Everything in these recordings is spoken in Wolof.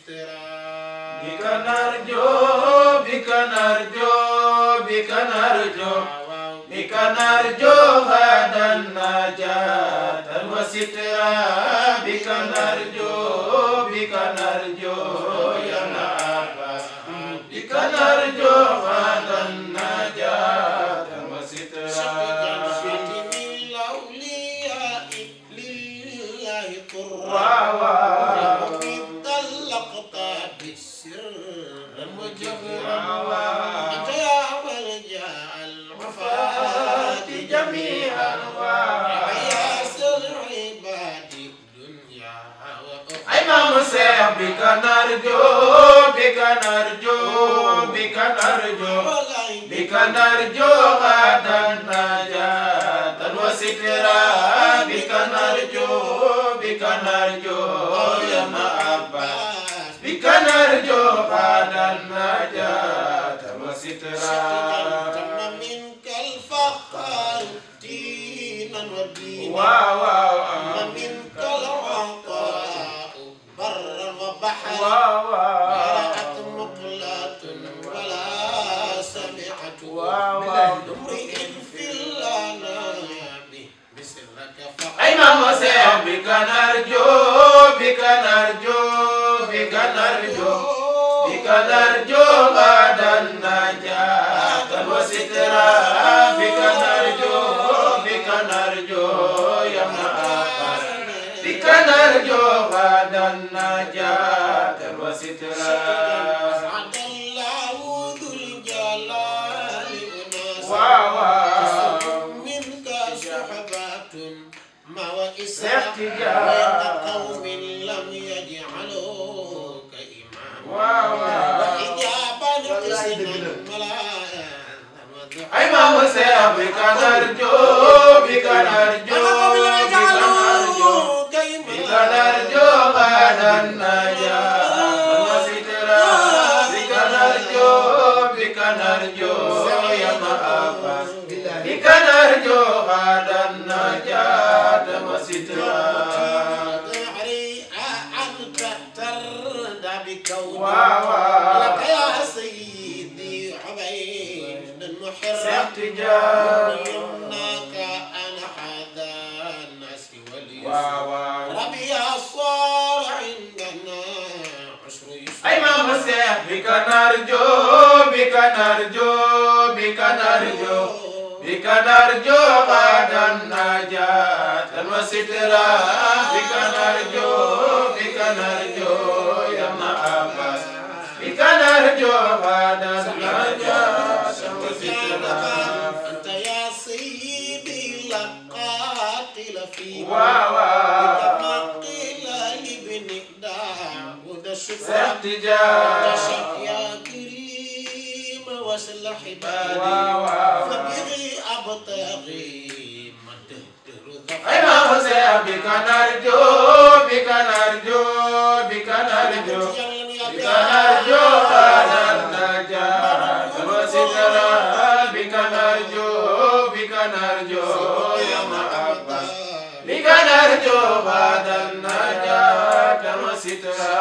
بك نرجو بك نرجو بك نرجو بك نرجو غدا النجاة وسترا بك نرجو بك نرجو يا عباس بك نرجو غدا النجاة وسترا بك نرجو بك نرجو بك نرجو بك نرجو غدا النجاة وسترا بك نرجو بك نرجو يا عباس بك نرجو غدا النجاة وسترا منك الفخر دينا ودينا منك العطاء برا وبحرا مرأت مقلة ولا سمعت امرئ في الأنام بسرك فقط أيما مسيح بك نرجو بك نرجو بك نرجو بك نرجو غدا النجاة وسترا بك نرجو بك نرجو يا عباس بك نرجو غدا النجاة وسترا سعد الله ذو الجلال أناس منك صحبة ما وإسراء وإن قوم لم يجعلوك إماما وحجابا قسما أي ما مسيح بك نرجو بك نرجو بك نرجو بك نرجو غدا النجاة وسترا بك نرجو بك نرجو يا عباس بك نرجو غدا النجاة وسترا عنك ترضى بكوني لك يا سيدي عبيد المحرم يمناك أنا حذا الناس واليسر ربي يا صار عندنا عشر يسر أي ما مسيح بك نرجو بك نرجو بك نرجو بك نرجو غدا النجاة وسترا بك نرجو بك نرجو يا عباس بك نرجو غدا النجاة وسترا أنت يا سيدي لا قاتل فيك بك ما قيل لابن داود الشكر تشك يا كريم وسل حبادي فبغي أبتغي ما تهتر أي ما مسيح بك نرجو بك نرجو بك نرجو بك نرجو غدا النجاة وسترا بك نرجو بك نرجو يا عباس بك نرجو غدا النجاة وسترا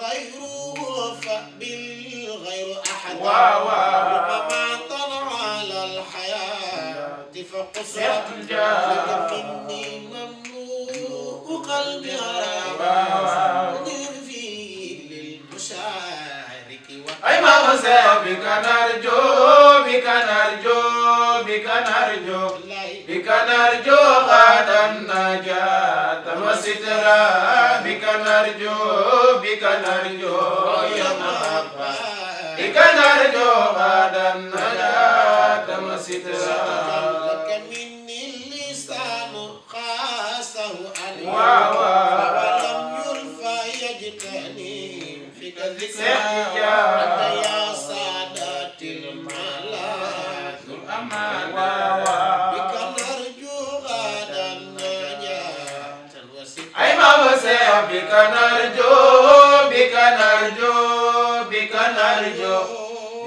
غيره فبالغير أحد ربما طلع على الحياة فقصرت لك مني مملوء قلبي غرابا في للمشارك أي ما مسيح بك نرجو بك نرجو بك نرجو بك نرجو غدا النجاة وسترا بك نرجو بك نرجو يا عباس بك نرجو غدا النجاة وسترا لك مني اللسان خاصه علي ولم يرفع يجتني فيك ذكرى أنت يا سادات الملاذ الأمان بك نرجو غدا النجاة وسترا أي ما مسيح بك نرجو بك نرجو بك نرجو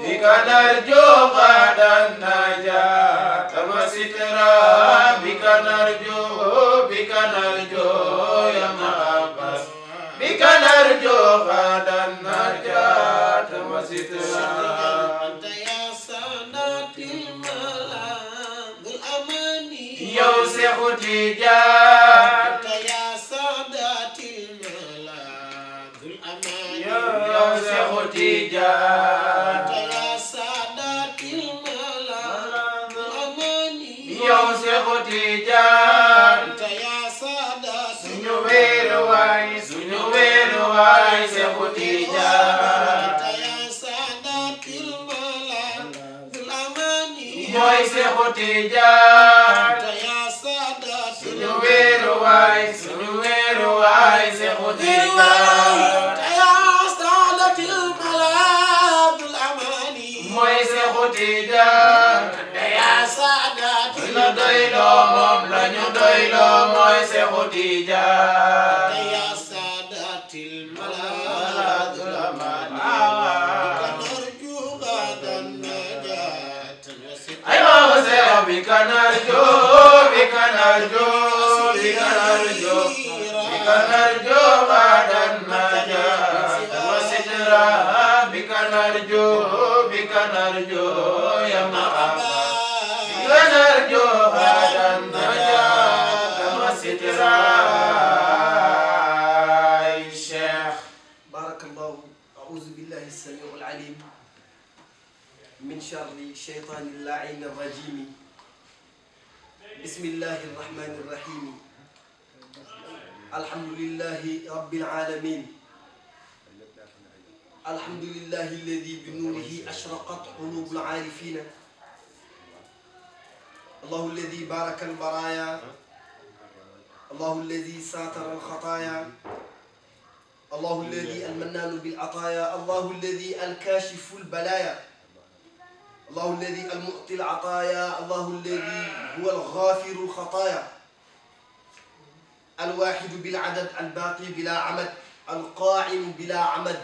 بك نرجو غدا النجاة وسترا بك نرجو بك نرجو يا عباس بك نرجو وسترا أنت يا سادات الملا بالأماني يو شيخ تيجان أنت يا سادات الملا بالأماني يو شيخ تيجان أنت يا سادات الملا بالأماني يو شيخ تيجان أنت يا سادات suñu wéeru waay Seexu Tijaan أنت يا سادات الملا بالأماني mooy Seexu Tijaan أنت يا سادات suñu wéeru waay Seexu Tijaan أنت يا سادات الملا بالأماني mooy Seexu Tijaan يا سادات ñu doyloo moom la ñu doyloo mooy Seexu Tijaan يا سادات الملا نرجو غدا النجاة أيوة وسيا بك نرجو بك نرجو بك نرجو بك نرجو بعد النجاة وسترا بك نرجو بك نرجو يا مرحبا بك نرجو بعد النجاة وسترا الشيخ بارك الله. أعوذ بالله السميع العليم من شر الشيطان اللعين الرجيم. بسم الله الرحمن الرحيم. الحمد لله رب العالمين. الحمد لله الذي بنوره أشرقت قلوب العارفين. الله الذي بارك البرايا. الله الذي ساتر الخطايا. الله الذي المنان بالعطايا. الله الذي الكاشف البلايا. الله الذي المؤتي العطايا. الله الذي هو الغافر الخطايا. الواحد بالعدد الباقي بلا عمد القائم بلا عمد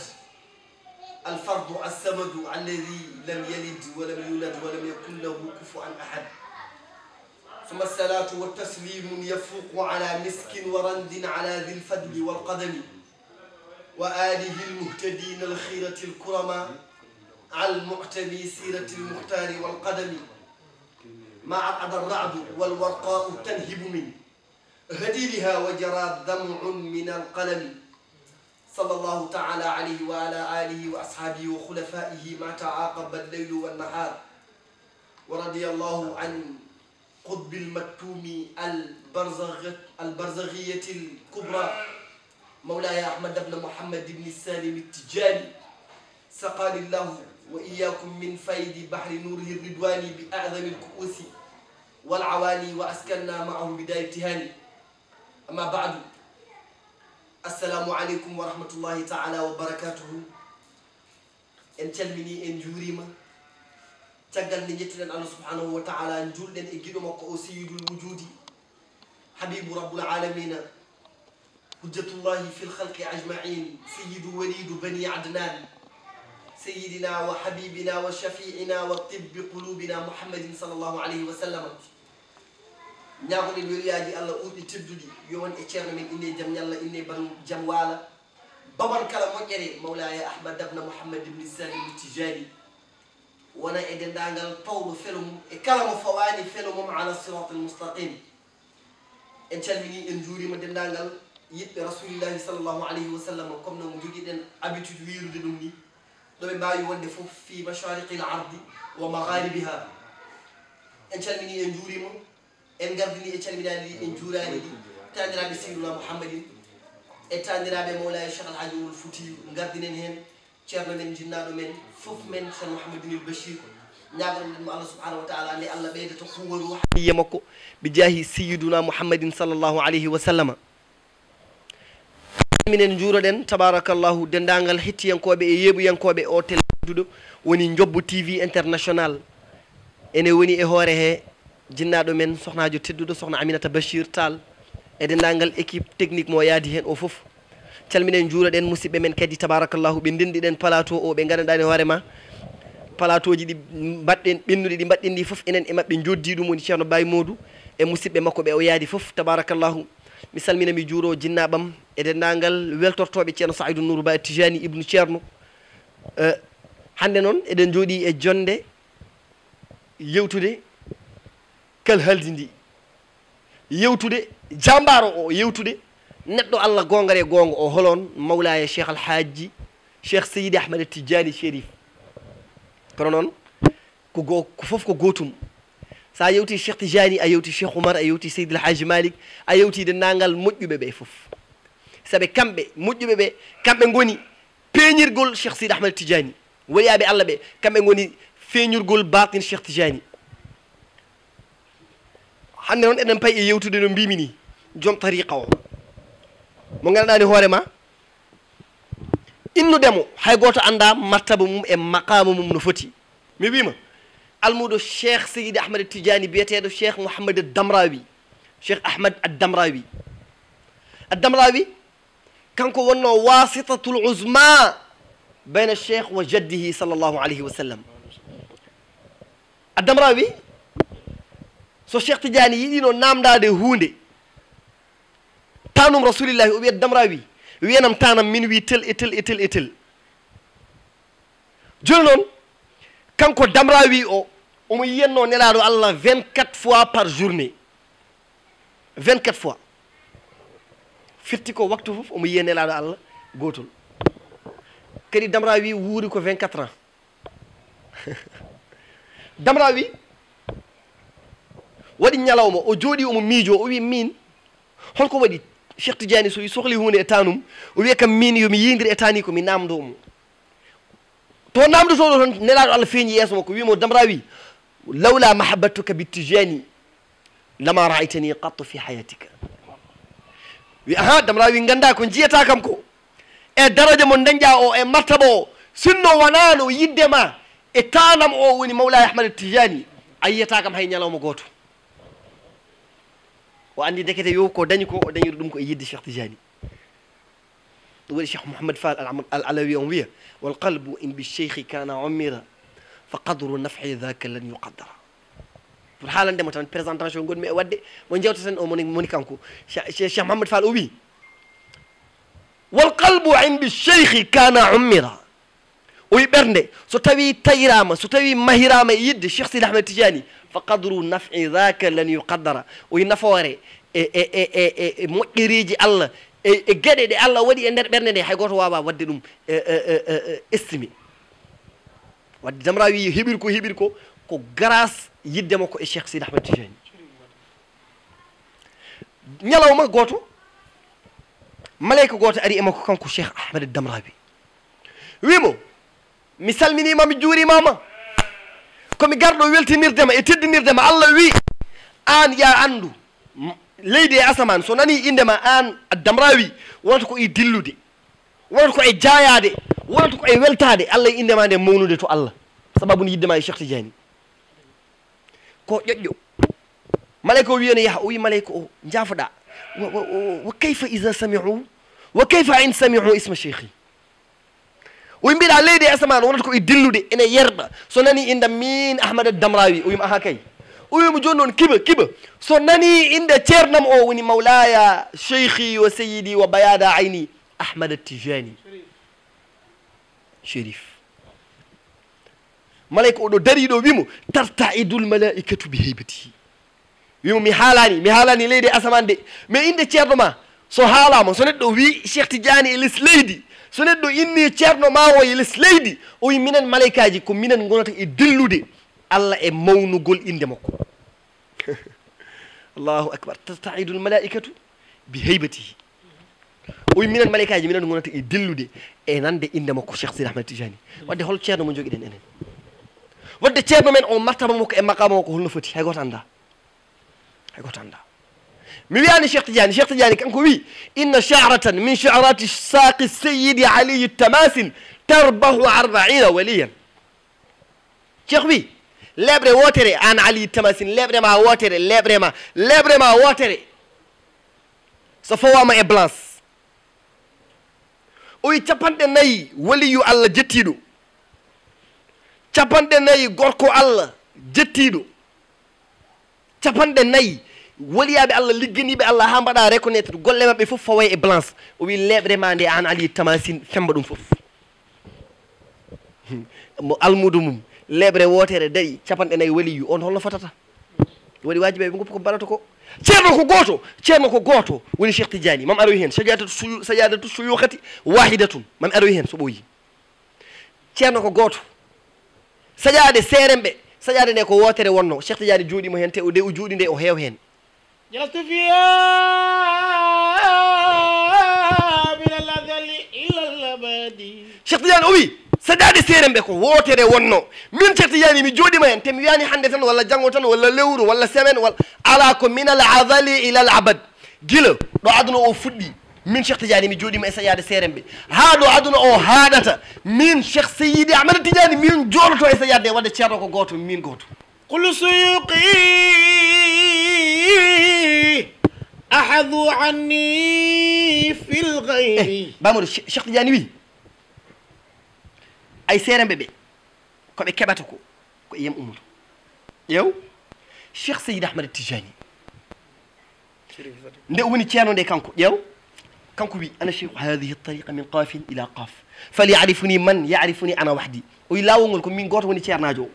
الفرد الصمد الذي لم يلد ولم يولد ولم يكن له كفوا أحد. ثم الصلاة والتسليم يفوق على مسك ورند على ذي الفضل والقدم وآله المهتدين الخيرة الكرماء المعتني سيرة المختار والقدم ما عقد الرعد والورقاء تنهب من هديرها وجرى دمع من القلم. صلى الله تعالى عليه وعلى آله وأصحابه وخلفائه ما تعاقب الليل والنهار. ورضي الله عن قطب المكتوم البرزخية الكبرى مولاي أحمد بن محمد بن السالم التجاني سقاني الله وإياكم من فيض بحر نوره الرضواني بأعظم الكؤوس والعواني وأسكننا معه بداية تهاني. أما بعد السلام عليكم ورحمة الله تعالى وبركاته. إن تلمني إن جوريما تقل نجتنا الله سبحانه وتعالى نجول إن إجينا مكو سيد الوجود حبيب رب العالمين حجة الله في الخلق أجمعين سيد وليد بني عدنان سيدنا وحبيبنا وشفيعنا وطب قلوبنا محمد صلى الله عليه وسلم. ñaago ɗen welyaji Allah ɓurɗi tedduɗi yowon e ceerno men inne jaam ñalla inne ban jaam waala baban kala moƴƴere mawlaya ahmad dabna mouhammad ibni salim tijani wona e dendagal pawɗo felo mum e kala mo fawani felo mum ala sirat almustaqim. en calmini en juurima dendagal yiɓɓe rasulillahi sallllahu alayhi wa sallam comme no joguiɗen habitude wirude ɗum ni ɗoɓe mbawi wonde foof fi mashariqi l ardi wa magharibiha. en calmini en juurima en gardini e calminani en juurani ɗi taniraɓe seyduna mouhammadin e taniraɓe mawlaye cheikh alhaji oumar foutiyu gardinen hen ceerno men jinnaɗo men foof men ceerno mouhamadinil bachir ñagoɗen mo allah subhanahu wa taala nde allah ɓeydata kuwaru hadiya makko bi jaahi seyduna mouhammadin sallllahu alayhi wa sallama. minen juuroɗen tabarakallahu dendagal hettiyankoɓe e yeeɓuyankoɓe o téléduɗo woni Jobbo TV international ene woni e hoore he jinnaɗo men sohnajo tedduɗo sohna Aminata Bachir Tall e dendagal équipe technique mo yaadi hen o foof calminen juuroɗen musidɓe men kadi tabarakallahu ɓe ndendiɗen plateau o ɓe gandanɗani hoorema plateau ji ɗi mbaɗɗen ɓennuɗi ɗi mbaɗɗen ɗi foof enen e mabɓe joddi ɗum woni ceerno Baye Modou e musidɓe makko ɓe o yaadi foof tabarakallahu mi salmina mi juuro jinnaɓam e dendagal weltortoɓe ceerno Saïdou Nourou Ba Tijani ibnu ceerno hande noon eɗen jooɗi e jonde yewtude kal haldi ndi yewtude jambaro o yewtude neɗɗo Allah gongare gonga o holon mawlaya cheikh alhaji cheikh seydi ahmed tidiani chérif kono noon ko fof ko gotum sa yewti cheikh tidiani a yewti cheikh oumar a yewti seydi alhaji malik a yewtide nangal moƴƴuɓe ɓe fof saabe kamɓe moƴƴuɓe ɓe kamɓe goni peñirgol cheikh seydi ahmed tidiani waliyaɓe Allah ɓe kamɓe goni feñurgol batin cheikh tidiani hande noon eɗen payi e yewtude no mbimi ni joom tariqa o mo ganduɗani hoorema innudemo hay goto anda martaba mum e maqama mum no foti mi wima almuɗo cheikh seydi ahmed tidiani biyeteɗo cheikh mouhammad damrawi cheikh ahmad addamrawi addamrawi kanko wonno wasitatul uzma bayna cheikh wa jaddihi sallllahu alayhi wa sallam addamrawi so cheikh tidiani yiɗino namdade hunde tanum rasulillahi o wiya damrawi wiyanam tanam min wi tel e tel e tel e tel joni noon kanko damrawi o omo yiyanno nelaɗo Allah 24 fois par journée 24 fois firti ko waktu fof omo yiya nelaɗo Allah gotol kadi damrawi wuuri ko 24 ans damrawi waɗi ñalawma o jooɗi omo miijo o wi min holko waɗi cheikh tidiani so sohli hunde e tanum o wiya kam min yomi yidiri e tani komi namdo mo to namdotoɗo toon nelaɗo Allah feeñi yeeso makko wimo damrawi lawla mahabbatuka bi tijani lama ra'aytani qattu fi hayatika wi aha damrawi ganda ko jiyata kam ko e daraja mo dañƴa o e martaba o sinno wonano yiddema e tanam o woni mawlay ahmad tijani a yiyata kam hay ñalawma goto o andi dekete yo ko dañi ko o dañiri ɗum ko e yidde cheikh tijani ɗum waɗi cheikh mouhammad fall al alawi on wiya wal qalbu in bi cheikhi kana ummira fa qadru naf'i dhaka lan yuqaddara pour haalandemo tan présentation gonmi e wadde mo jewteten o moni kanko cheikh mouhammad fall o wi wal qalbu in bi cheikhi kana ummira o wi ɓernde so tawi tayirama so tawi mahirama e yidde cheikh sidi ahmed tidiani fa qadru naf'i dhaka lan yuqaddara o wi nafoore e moƴƴeriji Allah e gueɗe ɗe Allah waɗi e nder ɓernde nde hay goto wawa wadde ɗum estimé wadde damrawi heeɓiri ko ko grâce yidde makko e cheikh sidi ahmed tidiani ñalawma goto malayka goto ari e makko kanko cheikh ahmed damrawi wimo mi salminima mi juurimama komi garɗo weltinirdema e teddinirdema Allah wi an ya andu leydi e asaman so nani indema an damrawi wonata ko e dillude wonata ko e jayade wonata ko e weltade Allah e indema nde mawnude to Allah sababu ni yiddema e cheikh tidiani ko ƴoƴƴo malayka o wiyano yaha o wi malayka o jaafoɗa wa kayfa ida sami'u wa kayfa in sami'u isma cheikhi o wi mbiɗa leydi e asaman wonata ko e dillude ene yerɓa so nani inda min ahmad damrawi o wima aha kay o wimo joni noon kiba so nani inde ceernam o woni mawlaya cheikhi wa seyidi wa bayada ayni ahmad tijani chérif malayka oɗo dariɗo wimo tartaidul malaikatu bi heybatihi wimo mi haalani leydi e asaman de mais inde ceerno ma so haalama so neɗɗo wi cheikh tidiani e less leydi so neɗɗo inni ceerno ma o e less leydi o wi minen malaykaji ko minen gonata e dillude Allah e mawnugol inde makko allahu akbar tastaidul malaikatu bi heybatihi o wi minen malaykaji minen gonata e dillude e nande inde makko cheikh sidi ahmed tijani wadde hol ceerno mo joguiɗen enen wadde ceerno men o martaba makko e maqama makko holno foti hay goto anda mi wiyani cheikh tidiani kanko wi inna sha'ratan min sha'rati saqi sayyidi ali tamasin tarbahu 40 waliyan cheikh wi leɓre wotere an ali tamasin leɓre ma wotere so fowama e blanche o wi 40 waliyu Allah jettiɗo 40 gorko Allah jettiɗo 40 waliyaɓe Allah ligginiɓe Allah ha mbaɗa reconnaître golle mabɓe fof faway e blanche o wi leɓre ma nde an ali tamasin femba ɗum fof mo almudu mum lebre wotere dari capanɗe nayyi waliyu on holno fotata waɗi wajibe ɓe goppi ko balata ko ceerno ko gooto woni Cheikh Tidiane mam aroyi hen sajadatu suyukhati wahidatun mam aroyi hen so ɓooyi ceerno ko gooto sajade seremɓe sajade nde ko wotere wonno Cheikh Tidiane jooɗimo hen te nde o juuɗi nde o heew hen جلست فيها من الأزل إلى الأبد Cheikh Tidiane o wi sajade seremɓe ko wotere wonno min Cheikh Tidiane mi jooɗima hen te mi wiyani hande tan walla janggo tan walla lewru walla semaine walla ala ko min al azali ila al abad gila ɗo aduna o fuɗɗi min Cheikh Tidiane mi jooɗima e sajade seremɓe ha ɗo aduna o haɗata min Cheikh Seydi Ahmad Tidiane min jooɗoto e sajade nde wadde ceerno ko goto min goto كل سيوقي أحذوا عني في الغيب bamoɗo Cheikh Tidiane wi ay seremɓe ɓe koɓe keɓata ko yiyam ummuto ƴeew Cheikh Seydi Ahmad Tidiane nde woni ceerno nde kanko ƴeew kanko wi ana cheikhu hadihi tariqa min qafin ila qaf falyarifuni man yarifuni ana wahdi o wi lawol ngol ko min goto woni ceernajo o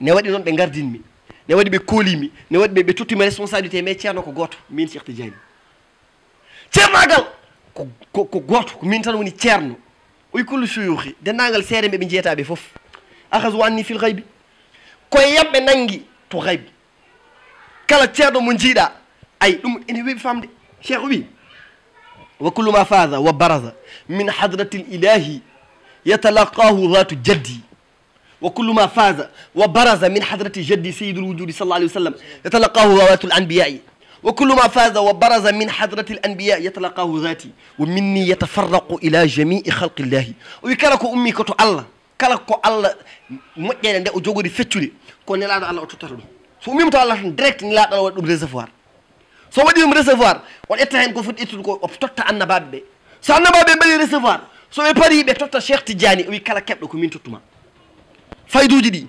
ne waɗi noon ɓe gardinmi ne waɗi ɓe koolimi ne waɗi ɓe tottimi responsabilité mais ceerno ko goto min Cheikh Tidiane ceernagal ko goto ko min tan woni ceerno o wi kullu suyuhi dendagal seereɓe ɓe jeetaɓe foof ahasu anni fil gaybi koye yamɓe nangi to gaybi kala ceerno mo jiiɗa ay ɗum ene weeɓi famde cheikh wi wa kullu ma faada wa baraza min hadrati l ilahi yatalaqahu dhatu jaddi وكل ما فاز وبرز من حضرة جدي سيد الوجود صلى الله عليه وسلم يتلقاه ذوات الأنبياء وكل ما فاز وبرز من حضرة الأنبياء يتلقاه ذاتي ومني يتفرق إلى جميع خلق الله ويكلكو أمي كتو الله كلكو الله مجينا ندي أجوغي فتوري كون نلاد الله أتوتر سو أمي متو الله direct نلاد الله ودوم ريسيفوار سو ودي دوم ريسيفوار وان اتاين كو فوت ايتو كو توتا النبابbe سو النبابbe بلي ريسيفوار سو بي باري بي توتا شيخ تيجاني وي كلا كبدو كو min tottuma fayduji ɗi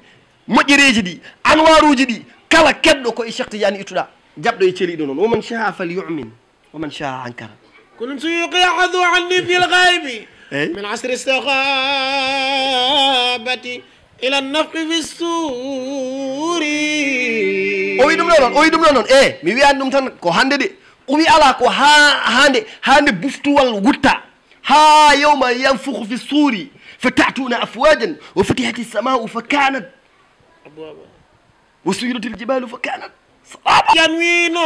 moƴƴereji ɗi anwaruji ɗi kala keɗɗo ko e Cheikh Tidiane ittuɗa jaɓɗo e celiɗo noon woman shaha fal yumin woman shaha ankara كل سيوقي أحذوا عني في الغيب من عصر الصغابة إلى النفق في السور o wi ɗum ɗo noon mi wiyani ɗum tan ko hande de o wi ala ko hande buftuwal wutta ha yawma yanfukhu fi suri فتأتون أفواجا وفتحت السماء فكانت وسيرت الجبال فكانت ينوين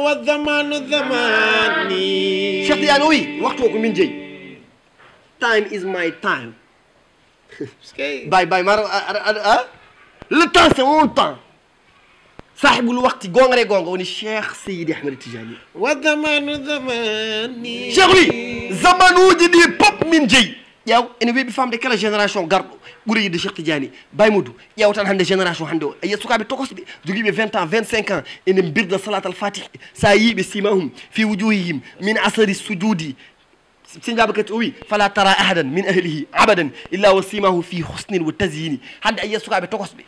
والزمان الزمان Cheikh Tidiane wi waxtu ko min jeyi time is my time باي مار le temps c'est mon temps صاحب الوقت غونغري غونغ وني الشيخ سيدي أحمد التجاني والزمان زماني Cheikh wi zamanuji ɗi pop min jeyi ƴeew ene weeɓi famde kala génération garɗo ɓuuri yidde Cheikh Tidiane Baymodou ƴeew tan hande génération hande o ayiya sukaɓe tokosɓe joguiɓe 20 ans 25 ans ene birda salat al fatih sa yiiɓe simahum fi wujuhihim min asari sujudi sinjaɓe kati o wi fala tara ahadan min ahlihi abadan illa wa simahu fi husnin wa tasyini hande ayiya sukaɓe tokosɓe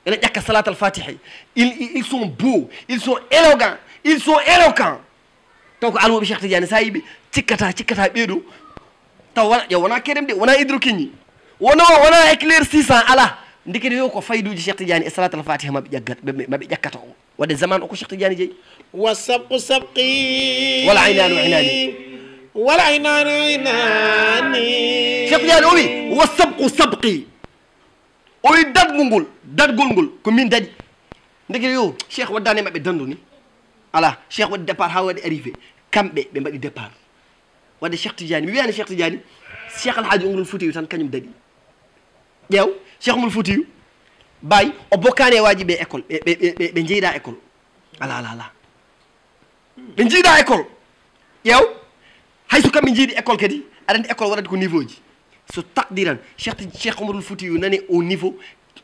ene ƴakka salat al fatih ils sont beaux ils sont éloquents taw ko almoɓe Cheikh Tidiane sa yiiɓe cikkata ɓeeɗo taw wona kerem de wona hydrokigne wona éclair 600 ala ndikede yo ko fayduji Cheikh Tidiane e salat al fatiha maɓe ƴakkata o wadde zaman o ko Cheikh Tidiane jeeyi والسبق سبقي والعنان عناني Cheikh Tidiane o wi wa sabqu sabqi o wi dadgol ngol ko min daɗi ndekete yo cheikh waddani maɓɓe dandu ni ala cheikh waɗi départ ha waɗi arrivé kamɓe ɓe mbaɗi départ wadde Cheikh Tidiane mi wiyani Cheikh Tidiane Cheikh Alhaji Oumar Foutiyou tan kañum daɗi ƴeew Cheikh Oumar Foutiyou Baye o bokkani e waji ɓe école ɓe jeyɗa école ala ɓe jiiɗa école ƴeew hayso kamɓe jiiɗi école kadi aɗa andi école waɗata ko niveau ji so takdiran Cheikh Oumar Foutiyou nani au niveau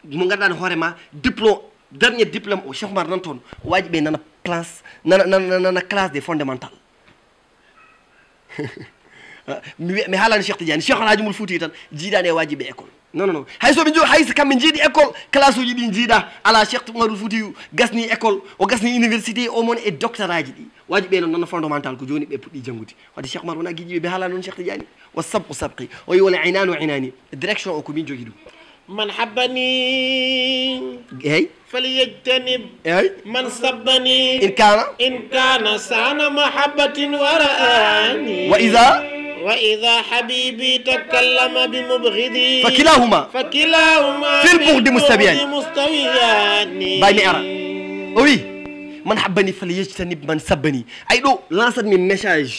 mo ganduɗa hoorema diplôme dernier diplôme o Cheikh Oumar nan toon o waji ɓe nana classe des fondamentales mi haalani Cheikh Tidiane Cheikh Alhaji Mul Fouti tan jiiɗani e wajiɓe école non hay soɓe hay so kamɓe jiiɗi école classe uji ɗi jiiɗa ala Cheikh Oumarul Fouti gasni école o gasni université o mon e doctorat ji ɗi wajiɓe noon fondamental ko joni ɓe puɗɗi janggude wadde Cheikh Oumar wona guiƴiɓe ɓe haalani noon Cheikh Tidiane wa sabqu sabqi o wi wala inanu inani direction o ko min jogui ɗum من حبني اي فليجتنب اي من سبني إن كان سان محبة ورآني وإذا حبيبي تكلم بمبغضي فكلاهما في البغض مستويان باي مئرا وي من حبني فليجتنب من سبني أي دو لانسد من ميساج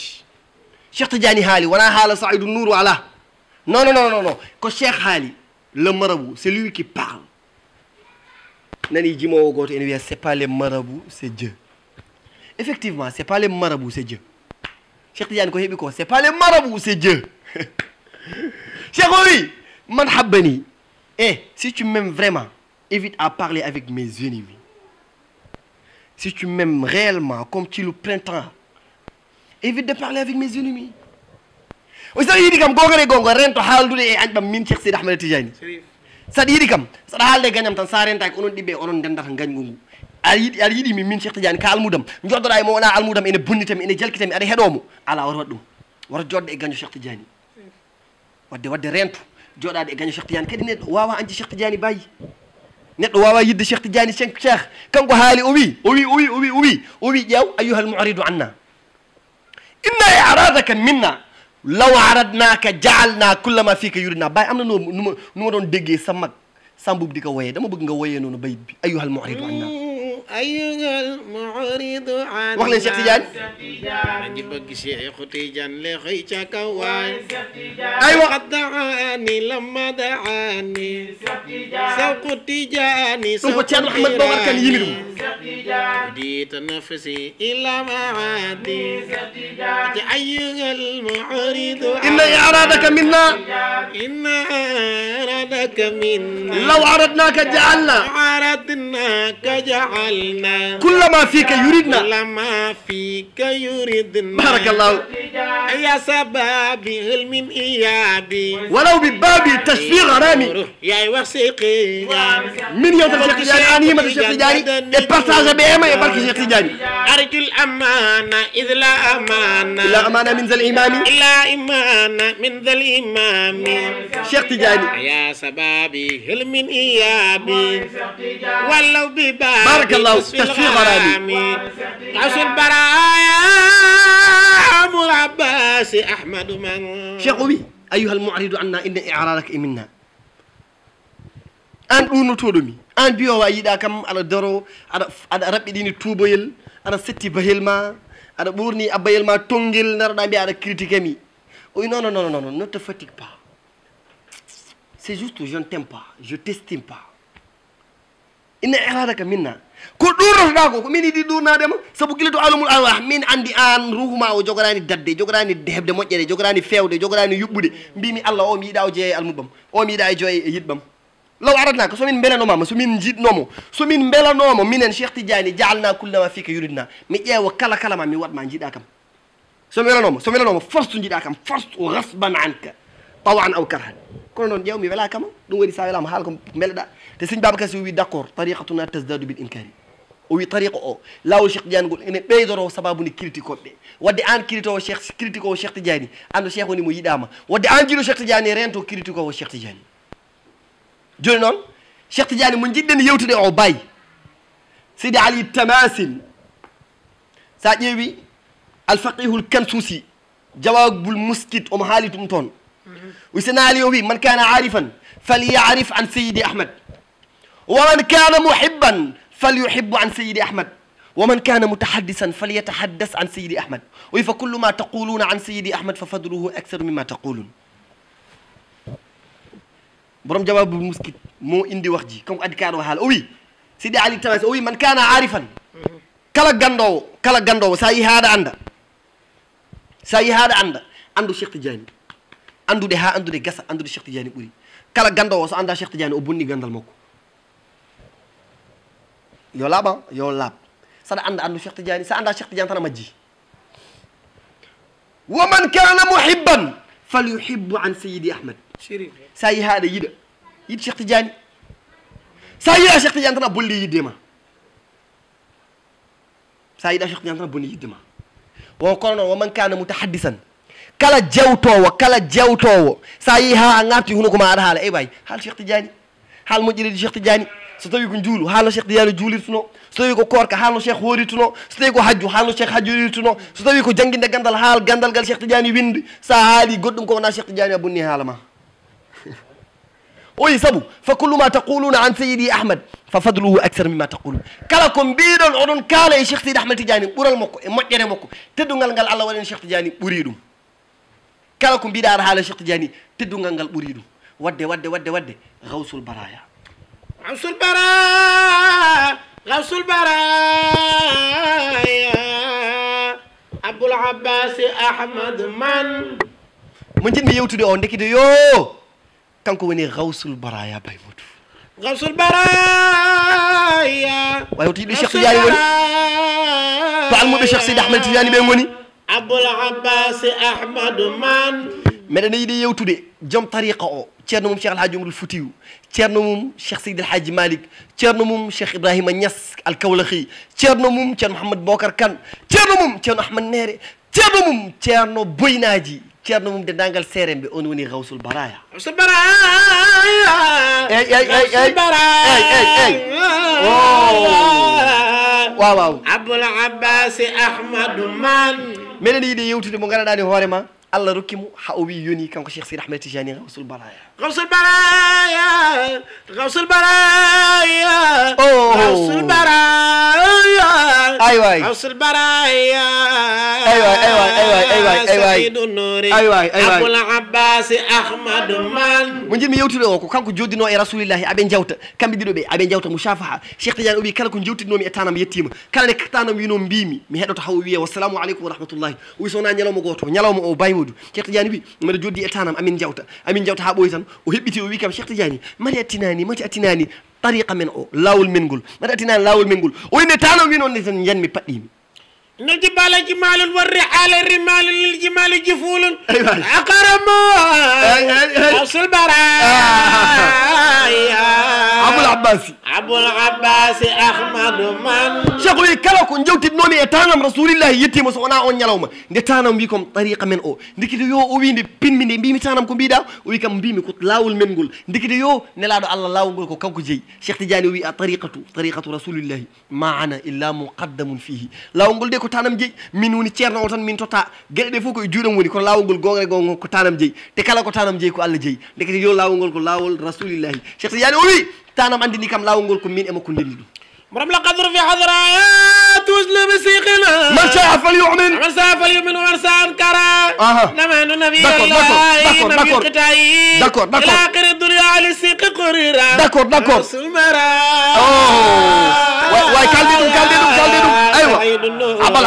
Cheikh Tidiane haali wona haala Saïdou Nourou ala non ko Cheikh haali le marabout c'est lui qui parle nani jimowo goto ene wiya c'est pas les marabouts c'est Dieu effectivement c'est pas les marabouts c'est Dieu Cheikh Tidiane ko heeɓi ko c'est pas les marabouts c'est Dieu Cheikh o wi man habbani si tu m'aimes vraiment évite à parler avec mes ennemis si tu m'aimes réellement comme tu le prétends évite de parler avec mes ennemis o saɗa yiiɗi kam gongane gongo rento haaldude e añɓam min Cheikh Seydi Ahmed Tidiane saɗa yiiɗi kam saɗa haalde gañam tan sa rentaki onon ɗiɓɓe onon ndendata gañgu ngu aɗa yiiɗimi min Cheikh Tidiane ka almudam joddoɗa e mo wona almudam ene bonnitami ene jalkitami aɗa heeɗomo ala wata waɗ ɗum wata jodde e gaño Cheikh Tidiane wadde rento joɗade e gaño Cheikh Tidiane kadi neɗɗo wawa añde Cheikh Tidiane bayi neɗɗo wawa yidde Cheikh Tidiane Cheikh kanko haali o wi ƴeew ayyuhal mu'ridu anna inna i'radaka minna law aradnaka ja'alna kullama fika yuridna bay am na numa doon déggee sa mag sambub di ko woyee dama bëgg nga woyee noonu bayit bi ayyuhal mu'ridu anna ayyuhal mu'ridu anna wax leen Cheikh Tidiane ngi bëgg Cheikh Tidiane le xëy ca kaw waay aywa qad'ani lamma da'ani Cheikh Tidiane ɗum ko Ceerno Ahmad Bawar Kane yimi ɗum di tanafsi ila ma'adi ayyuhal mu'ridu inna i'radaka minna law aradnaka ja'alna kullama fika yuridna barakallahu يا سبابي هل من إيابي ولو ببابي تشفي غرامي يا وثيقي من يوم Cheikh Tidiane an yimata Cheikh Tidiane e partage ɓe e barke Cheikh Tidiane أرجو الأمانة إذ لا أمانة لا أمانة من ذا الإمام إلا إمانة من ذا الإمام Cheikh Tidiane يا سبابي هل من إيابي ولو ببابي بارك الله تشفي غرامي عش البرايا العباس أحمد من Cheikh o wi ayyuhal mu'ridu anna inna i'radaka minna an ɗunotoɗomi an mbiyowa yiiɗa kam aɗa doro aɗa raɓɓiɗini tuuboyel aɗa setti bahel ma aɗa ɓurni abbayel ma tonguel daroɗa mbiya aɗa critiqué mi o wi non ne te fatigue pas c'est juste je ne t'aime pas je t'estime pas inna i'radaka minna ko ɗurnotoɗa ko min yiiɗi ɗurnadema saabu guila to alamul arwah min andi an ruhuma o jogorani dadde jogorani hebde moƴƴere jogorani fewde jogorani yuɓɓude mbimi Allah o mi yiiɗa o jeeye e almubam o mi yiiɗa e joye e yiɗɓam law aradnaka somin beelanomama somin jiɗnomo somin beelanomo minen Cheikh Tidiane jaalna kullama fika yuridna mi ƴeewa kala ma mi waɗma jiiɗa kam so welanomo force jiiɗa kam force o gasban anka tawan aw karhan kono noon ƴeew mi wela kama ɗum waɗi sa welama haala ko beleɗa te Serigne Babacar Sy o wi d' accord tariqatuna tasdadu bil inkari o wi tariqa o lawol Cheikh Tidiane ngol ene ɓeydoro sababude critiqueoɓe wadde an critiqueowo Cheikh Tidiane ando Cheikh woni mo yiɗama wadde an jiiɗo Cheikh Tidiane rento critiqueowo Cheikh Tidiane joni noon Cheikh Tidiane mo jiɗɗen yewtude o bayi Seydi Ali Tamasin sa ƴeewi alfaqihul kansusi jawabul muskit omo haali ɗum toon o senaali o wi man kana arifan falyarif an Seydi Ahmad wa man kana muhibban falyuhibbu an Seydi Ahmad wa man kana mutahaddisan falyatahaddas an Seydi Ahmad o wi fa kullu ma taquluna an Seydi Ahmad fa fadluhu aksaru mimma taqulun borom jawabul muskit moo indi wax ji comme addi kaɗo haala o wi Seydi Ali Tamasin o wi man kana arifan kala gandowo sa yi haɗa anda andu Cheikh Tidiane andude ha andude gasa andude Cheikh Tidiane ɓuuri kala gandowo so anda Cheikh Tidiane o bonni gandal makko yo laaɓa yo laaɓ saɗa anda andu Cheikh Tidiane sa anda Cheikh Tidiane tan a majji ومن كان محبا فليحب عن سيدي أحمد شريف ساي هذا يد شيخ تجاني ساي شيخ تجاني تنا بولي يدما ساي شيخ تجاني تنا بولي يدما وقالنا ومن كان متحدثا كلا جوتو ساي ها ngati hunu ko ma hala e bay hal cheikh tidiane hal mo jiri cheikh tidiane so tawi ko njulu hal cheikh tidiane julirtuno so tawi ko korka hal cheikh horituno so tawi ko hajju hal cheikh hajjurituno so tawi ko janginde gandal hal gandal gal cheikh tidiane windi sa haali goddum ko na cheikh tidiane bunni halama oyi sabu fa kullu ma taquluna an sayyidi ahmad fa fadluhu akthar mimma taqulun kala ko mbiɗon oɗon kaala e cheikh sidi ahmad tidiane ɓural makko e moƴƴere makko teddungal ngal allah waɗani cheikh tidiane ɓuri ɗum kala ko mbiɗa haala cheikh tidiane teddungal ngal ɓuri ɗum wadde gawsul baraya gawsul baraya abul abbas ahmad man mo jiɗmi yewtude o ndekide yo kanko woni gawsul baraya bay mudu gawsul baraya way woti ɗi cheikh tidiane woni to almuɓe cheikh sidi ahmad tidiane ɓe goni abul abbas ahmad man meɗen yiɗi yewtude joom tariqa o ceerno mum cheikh alhaji umarul foutiyu ceerno mum cheikh seydi alhaji malik ceerno mum cheikh ibrahima niass alkawlahi ceerno mum ceerno mouhamadou bocar kane ceerno mum ceerno ahmad nere ceerno mum ceerno boynaji ceerno mum dendagal serembe on woni gawsul baraya gawsul baraya waaw abul abbas ahmad man meɗen yiɗi yewtude mo ganduɗani hoorema Allah rokkimo ha o wi yoni kanko cheikh sidi ahmed tijani gawsul baraya gawsul baraya gawsul baraya gawsul baraya aywa gawsul baraya aywa abul abbas ahmad man mo jimi yewtude o ko kanko joddino e rasulillahi aɓe jawta kamɓe ɗiɗo ɓe aɓe jawta mousafaha cheikh tidiane o wi kala ko jewtidnomi e tanam yettima kala ne tanam wino mbimi mi heɗoto haw wiya wassalamu aleykum wa rahmatullahi o wi sowona ñalawma goto ñalawma o baymudu cheikh tidiane wi mbeɗa joddi e tanam amin jawta ha ɓoyi tan o heɓɓiti o wi kam cheikh tidiane mati attinani tariqa men o lawol men ngol mati attinani lawol men ngol o winde tanam wi noon ne tan janmi paɗɗimi الجبال جمال والرحال الرمال للجمال جفول أقرم غوث البرايا أبو العباس أحمد من شغلي كلا كون جوتي نومي اتانام رسول الله يتيم سونا اون نيالوما ندي تانام ويكم طريقه من او ndikide yo o windi pinminde mbimi tanam ko biida o wi kam mbimi ko lawol men ngol ndikide yo nelaado Allah lawol ngol ko kanko jeyi Cheikh Tidiane wi a tariqatu rasulillah ma ana illa muqaddamun fihi lawol ngol de ko tanam jeyi min woni ceerno o tan min tota gele de foko e juudam woni ko lawol ngol gongre gongo ko tanam jeyi te kala ko tanam jeyi ko Allah jeyi ndikide yo lawol ngol ko lawol rasulillah Cheikh Tidiane o wi tanam andini kam lawol ngol ko min e makko ndendi dum مرم لقدر في حضرايات وزن بسيقنا من شاء فليؤمن ومن شاء أنكر نمان النبي الله نبي قتاي إلى آخر الدنيا على السيق قريرا داكور واي كالديدو ايوه ابو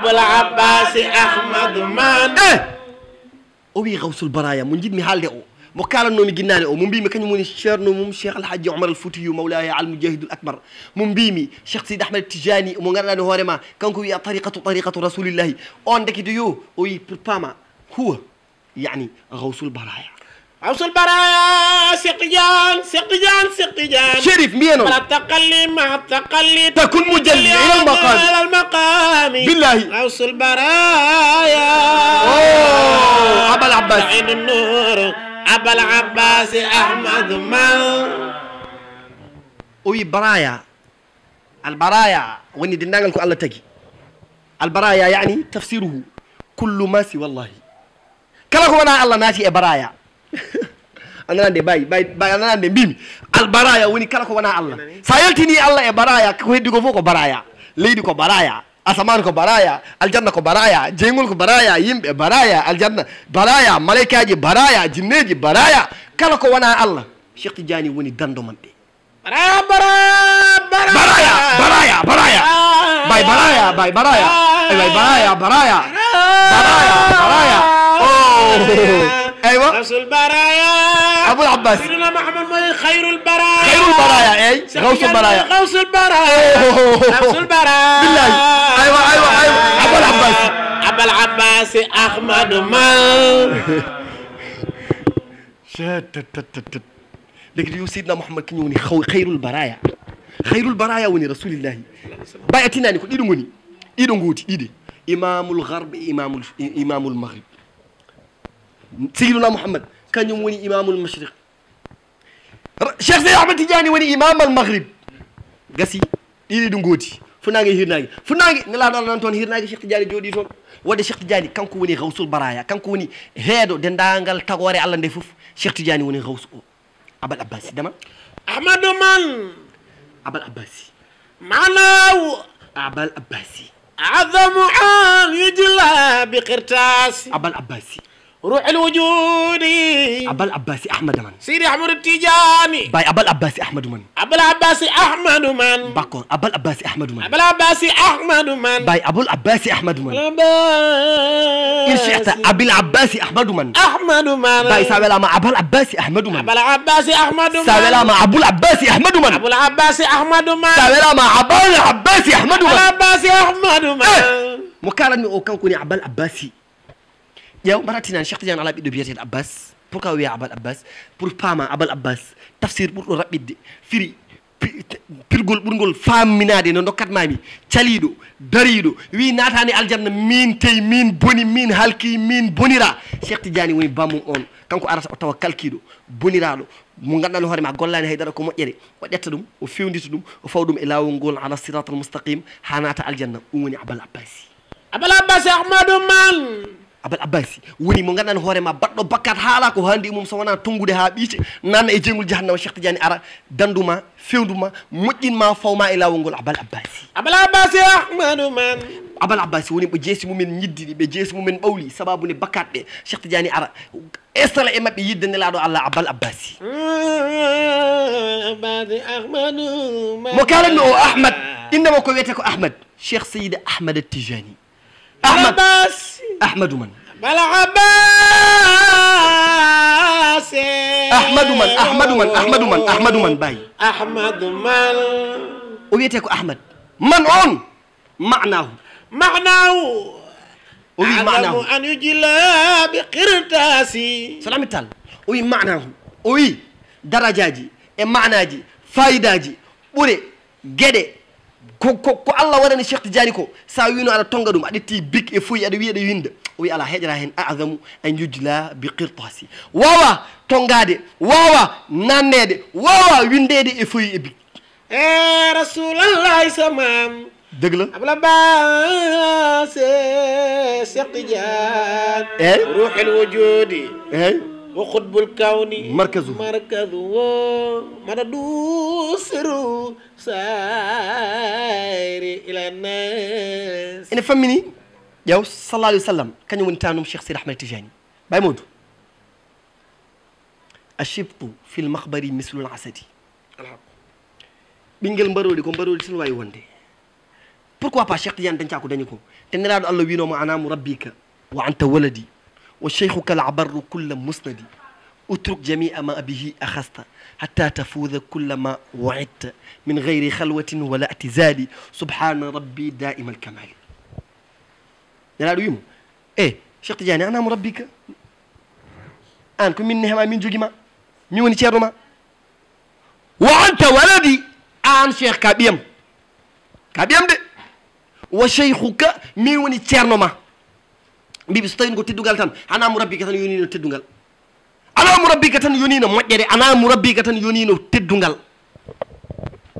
العباس احمد مان او وي غوث البرايا من جيد مي حالدي او mo kalannomi ginnane o mo mbimi kañum woni ceerno mum cheikh alhaji omar al foutiyu mawlaya al mujahid al akbar mo mbimi cheikh sidi ahmed tijani mo ganduɗani hoorema kanko wiya tariqatu rasulillahi on dekide yo o wi pour pama huwa yani gawsul baraya gawsul baraya Cheikh Tidiane شريف مينو بلا تقلي مع التقلي تكون مجلي الى المقام بالله غوث البرايا ابا العباس عين النور أبا العباس أحمد من وي برايا البرايا وني دنانغل كو الله تجي البرايا يعني تفسيره كل ما سوى الله كلا كو انا الله ناتي برايا انا ندي باي انا ندي بيم البرايا وني كلا كو انا الله سايلتيني الله برايا كو هدي كو فوكو برايا ليدي كو برايا asaman ko baraya aljanna ko baraya jengol ko baraya yimbe baraya aljanna baraya malaikaji baraya jinneji baraya kala ko wana Allah Cheikh Tidiane woni dando man de baraya bay baraya ايوه رسول برايا ابو العباس سيدنا محمد خير البرايا اي غوث البرايا بالله ايوه ابو abal abbas ahmad man léegi yow Seydina Mouhammad ki ñëw ni xayrul baraya woni rasulillahi bayatinani ko ɗiɗo ngoni ɗiɗo gooti ɗiɗi imamul garbe imamul maghrib Seydina Mouhammad kañum woni imamul mashriq Cheikh Seydi Ahmad Tidiane woni imamal maghrib gasi ɗiɗi ɗo gooti funnague hirnague nelaɗo Allah nan toon hirnague Cheikh Tidiane jooɗi toon wadde Cheikh Tidiane kanko woni gawsul baraya kanko woni heeɗo dendagal tagore Allah nde foof Cheikh Tidiane woni gawsu o abal abbasi dama ahmadou man abal abbasi manaw abal abbasi azamu an yujla bi qirtasi abal abbasi روح الوجود أبا العباسي أحمد من سيدي أحمد التجاني باي أبا العباسي أحمد من أبا العباسي أحمد من باكور أبا العباسي أحمد من أبا العباسي أحمد من باي أبو العباسي أحمد من إن شئت أبي العباسي أحمد من باي ساولا مع أبا العباسي أحمد من أبا العباسي أحمد من ساولا مع أبو العباسي أحمد من أبو العباسي أحمد من ساولا مع أبا العباسي أحمد من العباسي أحمد من مكارن أو كان كوني أبا العباسي yow maratinani Cheikh Tidiane ala ɓiɗɗo biyeteɗo abbas pourquoi wiya abal abbas pour pama abal abbas tafsir ɓurɗo raɓɓidde firi pirgol ɓurgol famminade no dokkatmami caliɗo dariɗo wi natani aljanna min teyi min boni min halki min bonira Cheikh Tidiane woni bammum on kanko arata o tawa kalkiɗo boniraɗo mo ganduɗa hoorema gollani haydara ko moƴƴere o ƴetta ɗum o fewndita ɗum o fawa ɗum e lawol ngol ala siratal mustaqim ha nata aljanna ɗum woni abal abbasi ahmadou man abal abbasi woni mo ganduɗa hoorema baɗɗo bakkat haala ko handi mum so wona tongude ha ɓiice nanna e jeyngol jahannama Cheikh Tidiane ara danduma fewnduma moƴƴinma fawma e lawol ngol abal abbasi ahmadou man abal abbasi woni ɓe jeesi mumen ñiddiɗi ɓe jeesi mumen ɓawli sababude bakkat ɓe Cheikh Tidiane ara estala e mabɓe yidde nelaɗo Allah abal abbasi mo kalanmi o ahmad innama ko wiyete ko ahmad Cheikh Seydi Ahmad Tijani أحمد من بلا عباس أحمد من باي أحمد من ويتك أحمد من أون معناه وي معناه أن يجلى بقرطاسي سلام التال وي معناه وي درجاجي معناجي فايداجي بوري جدي ko Allah waɗani Cheikh Tidiane ko sa wino aɗa tonga ɗum aɗetti bik e foyi aɗa wiyaɗa winda o wi ala heƴara hen a'zamu an yujla bi qirtasi wawa tongade wawa nannede wawa windede e foyi e bik rasulallah samam dëgg la abla baas Cheikh Tidiane ruhul wujudi وخطب الكون مركزه مدد سر سائر الى الناس ene fammini ƴeew sallallahu alayhi wa sallam kañum woni tanum Cheikh Seydi Ahmad Tijani bay modou ashibtu fil makhbari mislul asadi ɓinguel mbarodi ko mbarodi tan wawi wonde pourquoi pas Cheikh Tidiane dañca ko dañi ko te nelaɗo Allah winoma anamu rabbika wa anta waladi وشيخك العبر كل مسندي اترك جميع ما به أخذت حتى تفوز كل ما وعدت من غير خلوة ولا اعتزال سبحان ربي دائم الكمال نلالو يمو Cheikh Tidiane أنا مربيك أنا كن من نهما من جوجما ميوني تيرما وأنت ولدي أنا شيخ كابيم دي وشيخك ميوني تيرما mbiɓe so tawi ko teddugal tan ana mo rabbika tan yonino teddugal ana mo rabbika tan yonino moƴƴere ana mo rabbika tan yonino teddugal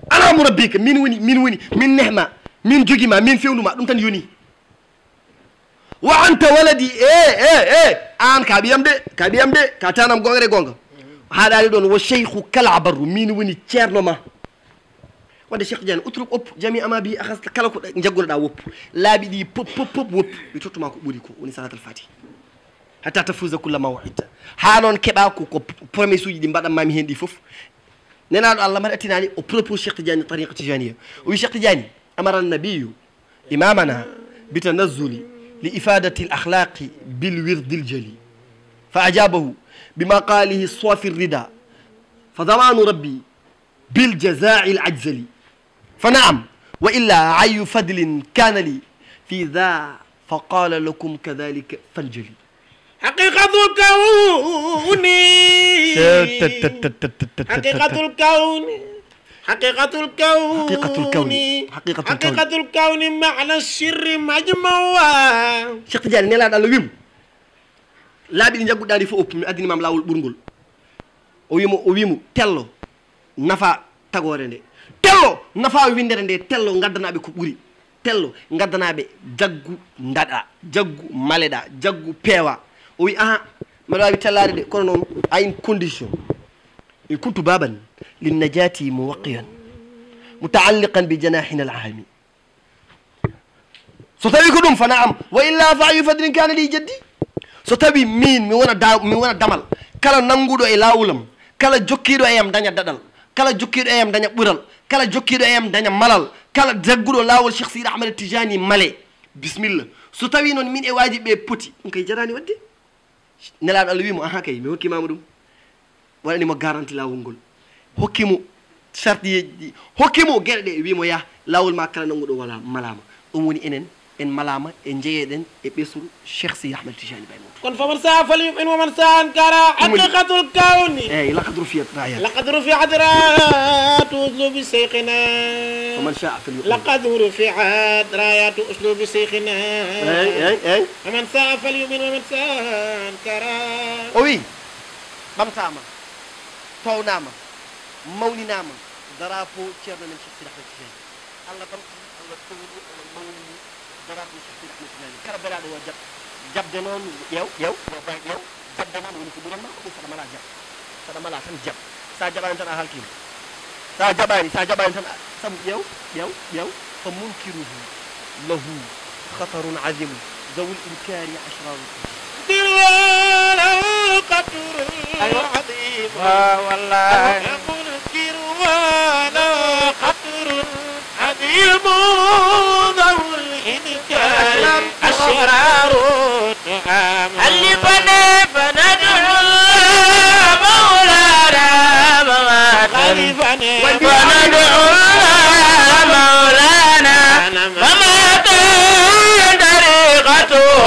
ana mo rabbika min woni min nehma min jogima min fewnuma ɗum tan yoni wa anta waladi an ka ɓiyam de ka tanam gongre gonga haɗani ɗon wo cheikhu kala abarru min woni ceerno ma wadde Cheikh Tidiane utruk oppu jami ama bi akhasta kala ko jaggonoɗa woppu laaɓi ɗi pop woppu mi tottuma ko ɓuuri ko woni salatul fatih hatta tafusa kulla ma wa'idta ha noon keɓa ko promesse uji ɗi mbaɗanmami hen ɗi foof nenaɗo Allah mbaɗa attinani o propose Cheikh Tidiane tariqa tijaniya o wi Cheikh Tidiane amara nabiyu imamana bitanazzuli li ifadati l akhlaqi bil wirdi l jali fa ajabahu bima qalihi sofi rida fa damanu rabbi bil jazai l ajzali فنعم وإلا عي فضل كان لي في ذا فقال لكم كذلك فانجلي حقيقة الكون حقيقة الكون حقيقة الكون حقيقة الكون معنى السر مجموعة Cheikh Tidiane nela dal wim laabi di jagguɗaɗi fo oppi mi addini mam lawol ɓurgol o wimu tello nafa tagore nde tello nafa windere nde tello gaddanaɓe ko ɓuuri tello gaddanaɓe jaggu daɗa jaggu maleɗa jaggu peewa o wi aha mbaɗa wawi tellade de kono noon a une condition in kuntu baban linnajati muwaqiyan mutaalliqan bi janahina alami so tawi ko ɗum fana am wa illa fa ayu fadlin kana li jaddi so tawi min mi wona damal kala nanguɗo e lawulam kala jokkiɗo e yam daña daɗal kala jokkiɗo e yam daña ɓural kala jokkiɗo e yam daña malal kala jagguɗo lawol Cheikh Sidi Ahmed Tijani male bisimilla so tawi noon min e waji ɓe poti ɗum kay jarani wadde nelaɗo Allah wimo aha kay mi hokkimama ɗum waɗanimo garanti lawol ngol hokkimo sartiyeji ɗi hokkimo gueɗe ɗe wimo ya lawol ma kala nanguɗo wala malama ɗum woni enen en malama e jeeyeɗen e ɓesru Cheikh Sidi Ahmed Tijani Baye Moutou kon faman sa falyu'min wa man sa ankara haqiqatul kawni eyyi laqad rufiyat rayat laqad rufi'at rayatu uslubi shaykhina faman sha'a falyu'min laqad rufi'at rayatu uslubi shaykhina eyyi faman sa falyu'min wa man sa ankara o wi ɓamtama townama mawninama drapeau ceerno men Cheikh Sidi Ahmed Tijani Allah ɓamti Allah towni Allah mawni drapeau Cheikh Sidi Ahmed Tijani kala belaɗo yo jabde noon ƴew jabde noon woni ko ɓuranma ko ɗum saɗa mala jab saɗa mala tan jab sa jaɓani tan a halkima sa jaɓani tan saabu ƴew fa munkiruhu lahu khatarun azimu zawul inkari ashraru dirwala qatur azim wallahi منكروانا خطر عظيم ذو الإنكار الشرار اللي فندعو مولانا فندعو مولانا فما طريقته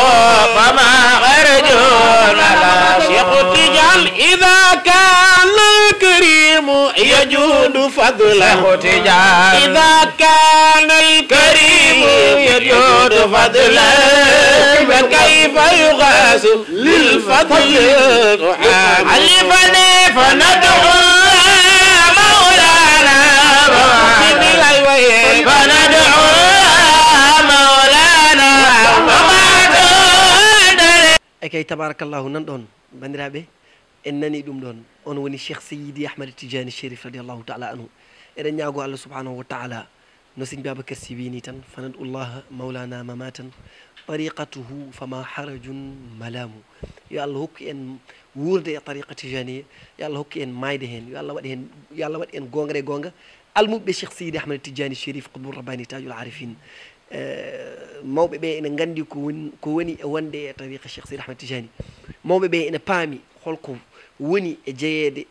فما خرجنا شيخ تجعل إذا كان الكريم يجود فضله إذا كان الكريم يجود فضله فكيف يغاس للفضل علفني فندعو مولانا فندعو مولانا ekay tabarakallahu nan ɗon bandiraɓe en nani ɗum ɗon on woni Cheikh Seydi Ahmed Tidiane Chérif radiallahu taala anhu eɗen ñaago Allah subhanahu wa taala no Serigne Babacar Sy wini tan fanadullaha mawlana mamatan tariqatuhu fama harajun malamu yo Allah hokku en wurde e tariqa tijaniya yo Allah hokku en mayde hen yo Allah waɗi en gonga e gonga almuɓe Cheikh Seydi Ahmed Tidiane Chérif qutbul rabbani tajul arifin mawɓe ɓe ene gandi ko woni e wonde e tariqa Cheikh Seydi Ahmed Tijani mawɓe ɓe ene paami holko woni e jeeyede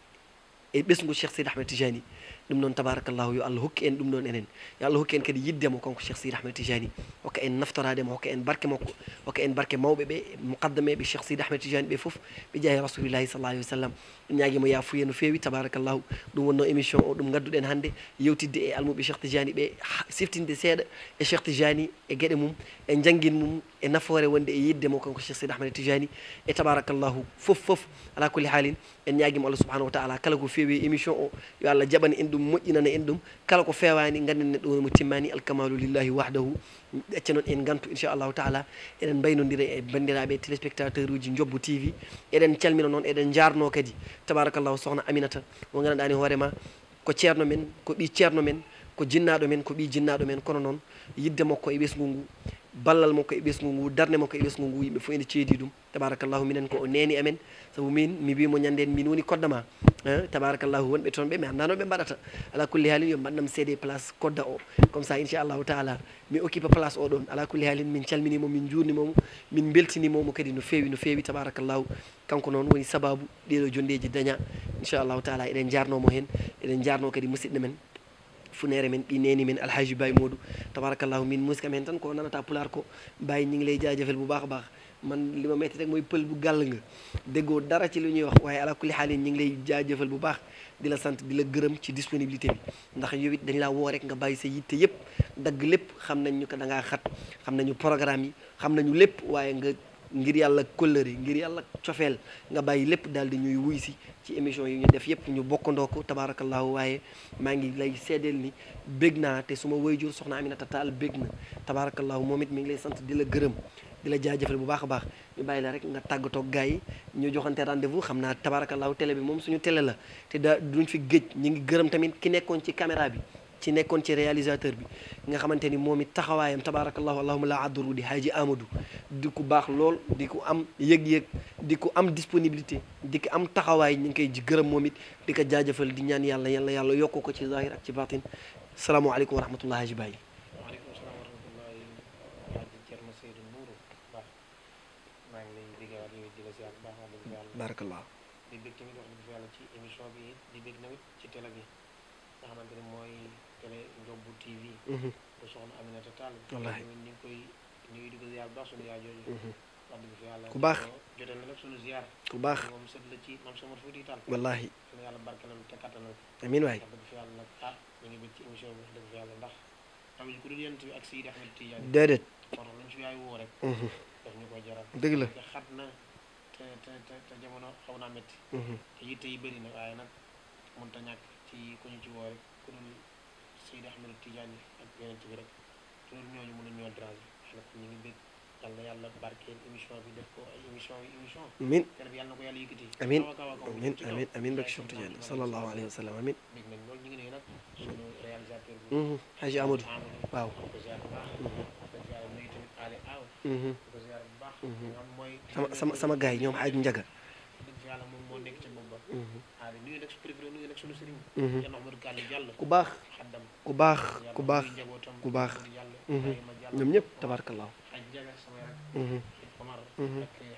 e ɓesgu Cheikh Seydi Ahmed Tijani ɗum noon tabarakallahu yo Allah hokki en ɗum ɗon enen yo Allah hokki en kadi yiddemo konko Cheikh Seydi Ahmed Tijani hokka en naftorademo hokka en barke makko hokka en barke mawɓe ɓe muqaddameɓe Cheikh Seydi Ahmed Tijani ɓe foof ɓe jeeyi rasulillahi sallallahu alayhi wa sallam ɗum ñaguimo yafuye no fewi tabarakallahu ɗum wonno émission o ɗum gadduɗen hannde yewtidde e almuɓe Cheikh Tijani ɓe siftinde seeɗa e Cheikh Tijani e gueɗe mum e jangguin mum e nafoore wonde e yiddemo konko Cheikh Seydi Ahmed Tijani e tabarakallahu foof ala kulli haalin en ñaguimo Allah subhanahu wa taala kala ko feewi émission o yo Allah jaɓana en ɗum moƴƴinana en ɗum kala ko fewani ganden neɗɗo woni mo timmani alkamalu lillahi wahdahu ƴecca noon en gantu inchallahu taala eɗen mbaynodira e bandiraɓe téléspectateur uji Jobbo TV eɗen calmina noon eɗen jarno kadi tabarakallahu sohna Aminata mo ganduɗa ni hoorema ko ceerno men ko ɓi ceerno men ko jinnaɗo men ko ɓi jinnaɗo men kono noon yidde makko e ɓesgu ngu ballal makko e ɓesgu ngu darde makko e ɓesgu ngu yimɓe fof ene ceedi ɗum tabarakallahu minen ko o neni amen saabu min mi wimo ñanden min woni koddama tabarakallahu wonɓe toon ɓe mi annda no ɓe mbaɗata ala kulli haalin yo mbaɗnam seede place kodda o comme ça inchallahu taala mi occupe place o ɗon ala kulli haalin min calminimo min jurnimomo min beltinimomo kadi no fewi tabarakallahu kanko noon woni sababu ɗeɗo jondeji daña inchallahu taala eɗen jarnomo hen eɗen jarno kadi musidɗo men funere men ɓineni men alhaji Baye Modou tabarakallahu min muska men tan ko nanata pular ko Baye ñi ngi lay jaajëfal bu baax a baax man li ma metti rek mooy pël bu gàll nga déggoo dara ci lu ñuy wax waaye ala kulli xaalin ñi ngi lay jaajëfal bu baax di la sant di la gërëm ci disponibilité bi ndax yow it dañ laa woo rek nga bàyyi sa yitte yëpp dagg lépp xam nañ ñu ko da ngaa xat xam nañu programme yi xam nañu lépp waaye nga ngir yàlla kóllëre ngir yàlla cofeel nga bàyyi lépp daal di ñuy wuy si ci émission yi ñu def yëpp ñu bokkandoo ko tabarakallahu waaye maa ngi lay seedeel ni bég naa te suma waajur soxna Aminata Tall bég na tabarakallahu moom it mi ngi lay sant di la gërëm di la jaajëfal bu baax a baax ñu bàyyi la rek nga tàggatoo gars yi ñu joxante rendez-vous xam naa tabarakallahu télé bi moom suñu télé la te da duñ fi géej ñu ngi gërëm tamit ki nekkoon ci caméra bi ci nekkoon ci réalisateur bi nga xamante ni moom it taxawaayam tabarakallahu allahuma la adduru di Haaji Amadou di ku baax lool di ku am yëg-yëg di ku am disponibilité di ko am taxawaay ñu ngi koy ji gërëm moom it di ko jaajëfal di ñaan yàlla yàlla yokku ko ci zahir ak ci batin salaamaaleykum wa rahmatullah Haaji Baye barakallah di bég tamit wax dëgg fa yàlla ci émission bi di bég nawet ci télé bi nga xamante ne mooy télé Ndiobou TV bu soxna Aminata Tall wallaahi ñu ngi koy nuyu di ko ziar bu baax suñu yaay jooju wax dëgg fa yàlla ku baax jotal na nag suñu ziar ku baax moom sët la ci Mame Samar Fouti Tall wallaahi suñu yàlla barkelal te kattanal amiin waay wax dëgg fa yàlla nag ñu ngi bég ci émission bi wax dëgg fa yàlla ndax tamit ku dul yent bi ak Seydi Ahmed Tidiane déedéet kon luñ ci yaay woo rek daf ñu koy jaral dëgg la te xat na te jamono xaw naa métti te yitte yi bëri na waaye nag mënut a ñàkk ci ku ñu ci woo rek ku dul Seydi Ahmed Tidiane ak yonent bi rek loolu ñooñu mënuñ ñoo déranger xanaa ñu ngi bég yàlla yàlla barkeel émission bi def ko ay émission amiin te yàlla na ko yàlla yëkkati amiin amiin amiin barke Cheikh Tidiane sallallahu alayhi wa sallam amiin bég nañ loolu ñu ngi ne nag suñu réalisateur bi Haaji Amadou waaw ko ziar bu baax ko ziar nuyu tamit Ali Aw ko ziar bu baax nga mooy sama gars yi ñoom Haaji Njaga dëgg yàlla moom moo nekk ca bopp ba Ali nuyu nag su préféré nuyu nag suñu sëriñ Cheikh Amadou Kallé Diallo ku baax xaddam ku baax ku baax njabootam ku baax yàlla ñoom ñëpp tabarakallahu xaj Jaga sama rak Omar ak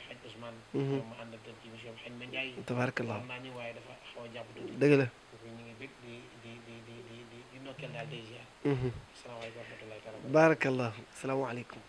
xaj Ousmane ma ànd ak ci émission bi xañ ma Njaay tabarakallahu xam naa ñu waaye dafa xaw a jàpp tuuti dëgg la ñu ngi bég di ndokkeel daal day ziar asalaamaaleykum wa rahmatullahi taala barakallahu asalaamaaleykum